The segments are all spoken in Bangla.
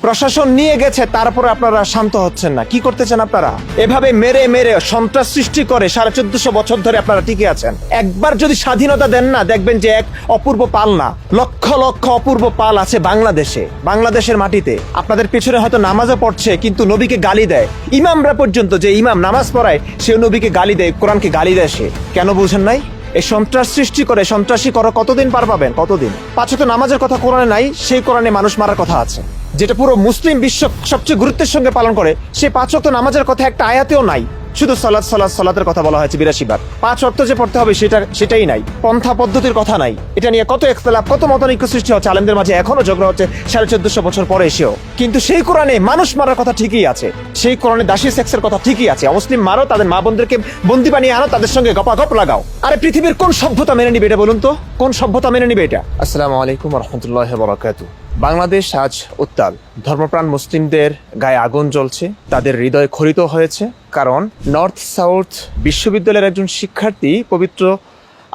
প্রশাসন নিয়ে গেছে, তারপরে আপনারা শান্ত হচ্ছেন না। কি করতেছেন আপনারা? এভাবে মেরে মেরে সন্ত্রাস সৃষ্টি করে 1450 বছর ধরে আপনারা টিকে আছেন। একবার যদি স্বাধীনতা দেন না, দেখবেন যে এক অপূর্ব পাল না, লক্ষ লক্ষ অপূর্ব পাল আছে বাংলাদেশের মাটিতে। আপনাদের পেছনে হয়তো নামাজও পড়ছে, কিন্তু নবীকে গালি দেয়। ইমামরা পর্যন্ত, যে ইমাম নামাজ পড়ায়, সে নবীকে গালি দেয়, কোরআনকে গালি দেয়। সে কেন বুঝেন নাই? এই সন্ত্রাস সৃষ্টি করে, সন্ত্রাসী করো, কতদিন পার পাবেন? কতদিন? 5 ওয়াক্ত নামাজের কথা কোরআনে নাই, সেই কোরআনে মানুষ মারার কথা আছে, যেটা পুরো মুসলিম বিশ্ব সবচেয়ে গুরুত্বের সঙ্গে পালন করে। সেই 5 ওয়াক্ত নামাজের কথা একটা আয়াতেও নাই। শুধু সালাতের কথা বলা হয়েছে 82 বার। 5 ওয়াক্ত যে পড়তে হবে সেটাই নাই। পন্থা পদ্ধতির কথা নাই। এটা নিয়ে কত ইখতিলাফ, কত মতানৈক্য সৃষ্টি হচ্ছে আলেমদের মাঝে, এখনো ঝগড়া হচ্ছে 1450 বছর পরে এসেও। কিন্তু সেই কোরআনে মানুষ মারার কথা ঠিকই আছে, সেই কোরআনে দাসী সেক্সের কথা ঠিকই আছে। অমুসলিম মারো, তাদের মা বোনদেরকে বন্দি বানিয়ে আনো, তাদের সঙ্গে গপাগপ লাগাও। আরে পৃথিবীর কোন সভ্যতা মেনে নিবে এটা বলুন তো? কোন সভ্যতা মেনে নিবে এটা? আসসালামু আলাইকুম ওয়া রাহমাতুল্লাহি ওয়া বারাকাতুহু। বাংলাদেশ আজ উত্তাল। ধর্মপ্রাণ মুসলিমদের গায়ে আগুন জ্বলছে, তাদের হৃদয় খরিত হয়েছে। কারণ নর্থ সাউথ বিশ্ববিদ্যালয়ের একজন শিক্ষার্থী পবিত্র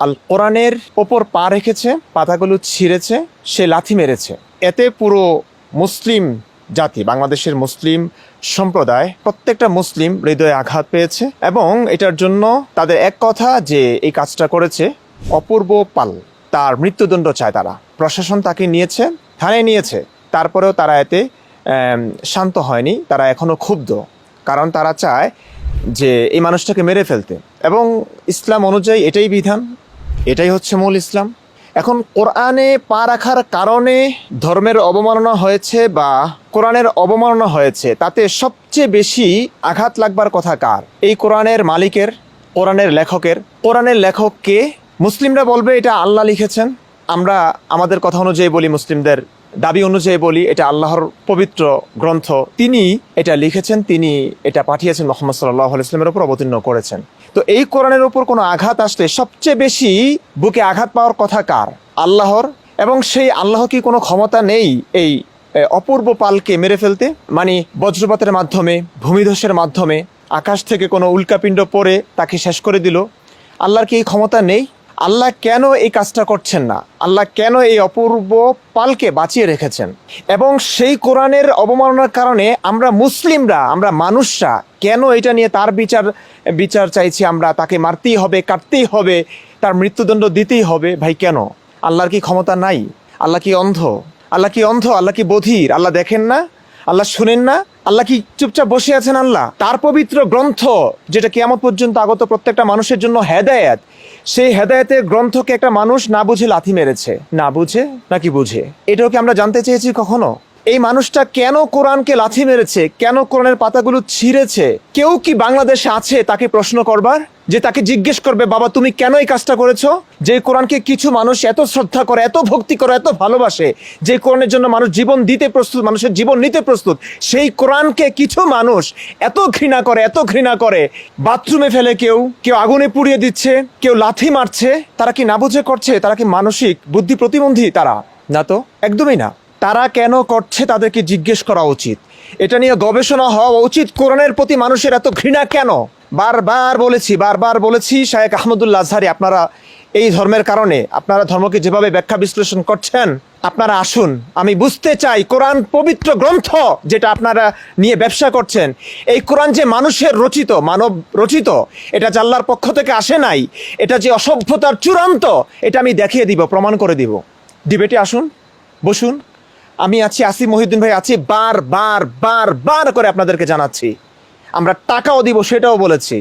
আল কোরআনের ওপর পা রেখেছে, পাতাগুলো ছিঁড়েছে, সে লাথি মেরেছে। এতে পুরো মুসলিম জাতি, বাংলাদেশের মুসলিম সম্প্রদায়, প্রত্যেকটা মুসলিম হৃদয়ে আঘাত পেয়েছে। এবং এটার জন্য তাদের এক কথা, যে এই কাজটা করেছে অপূর্ব পাল, তার মৃত্যুদণ্ড চায় তারা। প্রশাসন তাকে নিয়েছে, থানায় নিয়েছে, তারপরেও তারা এতে শান্ত হয়নি। তারা এখনো ক্ষুব্ধ, কারণ তারা চায় যে এই মানুষটাকে মেরে ফেলতে। এবং ইসলাম অনুযায়ী এটাই বিধান, এটাই হচ্ছে মূল ইসলাম। এখন কোরআনে পা রাখার কারণে ধর্মের অবমাননা হয়েছে বা কোরআনের অবমাননা হয়েছে, তাতে সবচেয়ে বেশি আঘাত লাগবার কথা কার? এই কোরআনের মালিকের, কোরআনের লেখকের। কোরআনের লেখক কে? মুসলিমরা বলবে এটা আল্লাহ লিখেছেন। আমরা আমাদের কথা অনুযায়ী বলি, মুসলিমদের দাবি অনুযায়ী বলি, এটা আল্লাহর পবিত্র গ্রন্থ, তিনি এটা লিখেছেন, তিনি এটা পাঠিয়েছেন, মুহাম্মদ সাল্লাল্লাহু আলাইহি ওয়াসাল্লামের উপর অবতীর্ণ করেছেন। তো এই কোরআনের উপর কোনো আঘাত আসলে সবচেয়ে বেশি বুকে আঘাত পাওয়ার কথা কার? আল্লাহর। এবং সেই আল্লাহ কি কোনো ক্ষমতা নেই এই অপূর্ব পালকে মেরে ফেলতে? মানে বজ্রপাতের মাধ্যমে, ভূমিধসের মাধ্যমে, আকাশ থেকে কোনো উল্কাপিণ্ড পড়ে তাকে শেষ করে দিল? আল্লাহর কি এই ক্ষমতা নেই? আল্লাহ কেন এই কাজটা করছেন না? আল্লাহ কেন এই অপূর্ব পালকে বাঁচিয়ে রেখেছেন? এবং সেই কোরআনের অবমাননার কারণে আমরা মুসলিমরা, আমরা মানুষরা কেন এটা নিয়ে তার বিচার চাইছি? আমরা তাকে মারতেই হবে, কাটতেই হবে, তার মৃত্যুদণ্ড দিতেই হবে। ভাই কেন? আল্লাহর কি ক্ষমতা নাই? আল্লাহ কি অন্ধ? আল্লাহ কি বধির? আল্লাহ দেখেন না? আল্লাহ শুনেন না? আল্লাহ কি চুপচাপ বসে আছেন? আল্লাহ তার পবিত্র গ্রন্থ, যেটা কিয়ামত পর্যন্ত আগত প্রত্যেকটা মানুষের জন্য হেদায়েত, সেই হেদায়েতের গ্রন্থকে একটা মানুষ না বুঝে লাথি মেরেছে। না বুঝে নাকি বুঝে? এটাও কি আমরা জানতে চেয়েছি কখনো? এই মানুষটা কেন কোরআনকে লাথি মেরেছে, কেন কোরআনের পাতাগুলো ছিঁড়েছে? কেউ কি বাংলাদেশে আছে তাকে প্রশ্ন করবার, যে তাকে জিজ্ঞেস করবে, বাবা তুমি কেন এই কাজটা করেছো? যে কোরআনকে কিছু মানুষ এত শ্রদ্ধা করে, এত ভক্তি করে, এত ভালোবাসে, যে কোরআনের জন্য মানুষ জীবন দিতে প্রস্তুত, মানুষের জীবন নিতে প্রস্তুত, সেই কোরআনকে কিছু মানুষ এত ঘৃণা করে, বাথরুমে ফেলে, কেউ আগুনে পুড়িয়ে দিচ্ছে, কেউ লাথি মারছে। তারা কি না বুঝে করছে? তারা কি মানসিক বুদ্ধি প্রতিবন্ধী? তারা না, তো একদমই না। তারা কেন করছে তাদেরকে জিজ্ঞেস করা উচিত, এটা নিয়ে গবেষণা হওয়া উচিত। কোরআনের প্রতি মানুষের এত ঘৃণা কেন? বারবার বলেছি শায়েখ আহমদুল্লাহ আজহারি, আপনারা এই ধর্মের কারণে, আপনারা ধর্মকে যেভাবে ব্যাখ্যা বিশ্লেষণ করছেন, আপনারা আসুন, আমি বুঝতে চাই কোরআন পবিত্র গ্রন্থ, যেটা আপনারা নিয়ে ব্যবসা করছেন, এই কোরআন যে মানুষের রচিত, মানব রচিত, এটা যে আল্লাহর পক্ষ থেকে আসে নাই, এটা যে অসভ্যতার চূড়ান্ত, এটা আমি দেখিয়ে দিব, প্রমাণ করে দিব। ডিবেটে আসুন, বসুন, আমি আছি, আসিফ মহিউদ্দিন ভাই আছি, বার করে আপনাদেরকে জানাচ্ছি। আমরা টাকাও দিব, সেটাও বলেছি।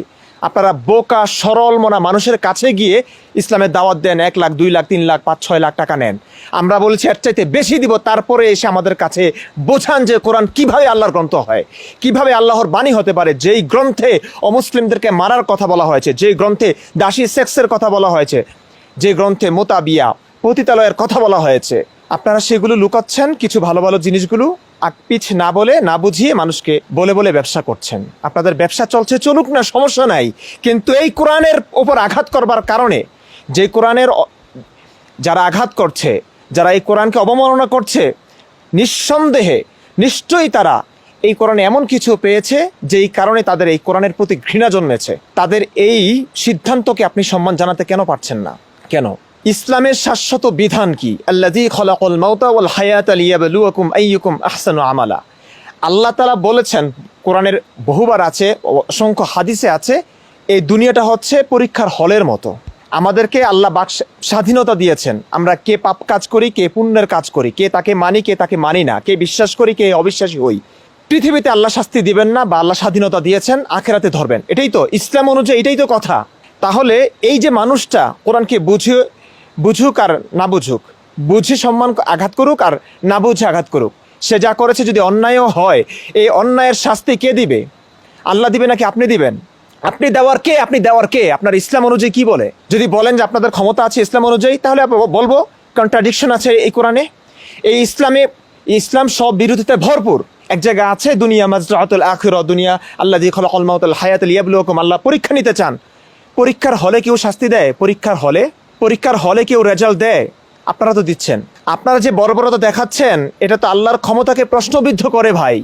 আপনারা বোকা সরল মনা মানুষের কাছে গিয়ে ইসলামের দাওয়াত দেন, 1 লাখ, 2 লাখ, 3 লাখ, 5-6 লাখ টাকা নেন। আমরা বলছি এর চাইতে বেশি দিব, তারপরে এসে আমাদের কাছে বোঝান যে কোরআন কিভাবে আল্লাহর গ্রন্থ হয়, কিভাবে আল্লাহর বাণী হতে পারে। যেই গ্রন্থে অমুসলিমদেরকে মারার কথা বলা হয়েছে, যেই গ্রন্থে দাসী সেক্সের কথা বলা হয়েছে, যে গ্রন্থে মোতাবিয়া, পতিতালয়ের কথা বলা হয়েছে, আপনারা সেগুলো লুকাচ্ছেন। কিছু ভালো ভালো জিনিসগুলো আকপিছ না বলে, না বুঝিয়ে মানুষকে বলে ব্যবসা করছেন। আপনাদের ব্যবসা চলছে, চলুক না, সমস্যা নাই। কিন্তু এই কোরআনের ওপর আঘাত করবার কারণে, যে কোরআনের যারা আঘাত করছে, যারা এই কোরআনকে অবমাননা করছে, নিঃসন্দেহে নিশ্চয়ই তারা এই কোরআনে এমন কিছু পেয়েছে যেই কারণে তাদের এই কোরআনের প্রতি ঘৃণা জন্মেছে। তাদের এই সিদ্ধান্তকে আপনি সম্মান জানাতে কেন পারছেন না? কেন? ইসলামের শাশ্বত বিধান কি? আল্লাযী খালাকাল মাউতা ওয়াল হায়াতা লিয়াবলুয়াকুম আইয়ুকুম আহসানু আমালা। আল্লাহ তাআলা বলেছেন, কোরআনের বহুবার আছে, অসংখ্য হাদিসে আছে, এই দুনিয়াটা হচ্ছে পরীক্ষার হলের মতো। আমাদেরকে আল্লাহ বাক স্বাধীনতা দিয়েছেন, আমরা কে পাপ কাজ করি, কে পুণ্যের কাজ করি, কে তাকে মানি, কে তাকে মানি না, কে বিশ্বাস করি, কে অবিশ্বাসী হই। পৃথিবীতে আল্লাহ শাস্তি দিবেন না, বা আল্লাহ স্বাধীনতা দিয়েছেন, আখেরাতে ধরবেন। এটাই তো ইসলাম অনুযায়ী, এটাই তো কথা। তাহলে এই যে মানুষটা কোরআনকে বুঝুক আর না বুঝুক, বুঝে সম্মান আঘাত করুক আর না বুঝে আঘাত করুক, সে যা করেছে যদি অন্যায়ও হয়, এই অন্যায়ের শাস্তি কে দিবে? আল্লাহ দিবে নাকি আপনি দিবেন? আপনি দেওয়ার কে? আপনার ইসলাম অনুযায়ী কি বলে? যদি বলেন যে আপনাদের ক্ষমতা আছে ইসলাম অনুযায়ী, তাহলে বলবো কন্ট্রাডিকশন আছে এই কোরআনে। ইসলাম সব বিরোধিতায় ভরপুর। এক জায়গা আছে দুনিয়া মাজরাতুল আখিরা, দুনিয়া আল্লাযী খালাকাল মাউতা ওয়াল হায়াতা লিয়াবলুয়াকুম, আল্লাহ পরীক্ষা নিতে চান। পরীক্ষার হলে কেউ শাস্তি দেয়? পরীক্ষার হলে কেউ রেজাল্ট দেয়? আপনারা তো দিচ্ছেন। আপনারা যে বর্বরতা দেখাচ্ছেন, এটা তো আল্লাহর ক্ষমতাকে প্রশ্নবিদ্ধ করে ভাই।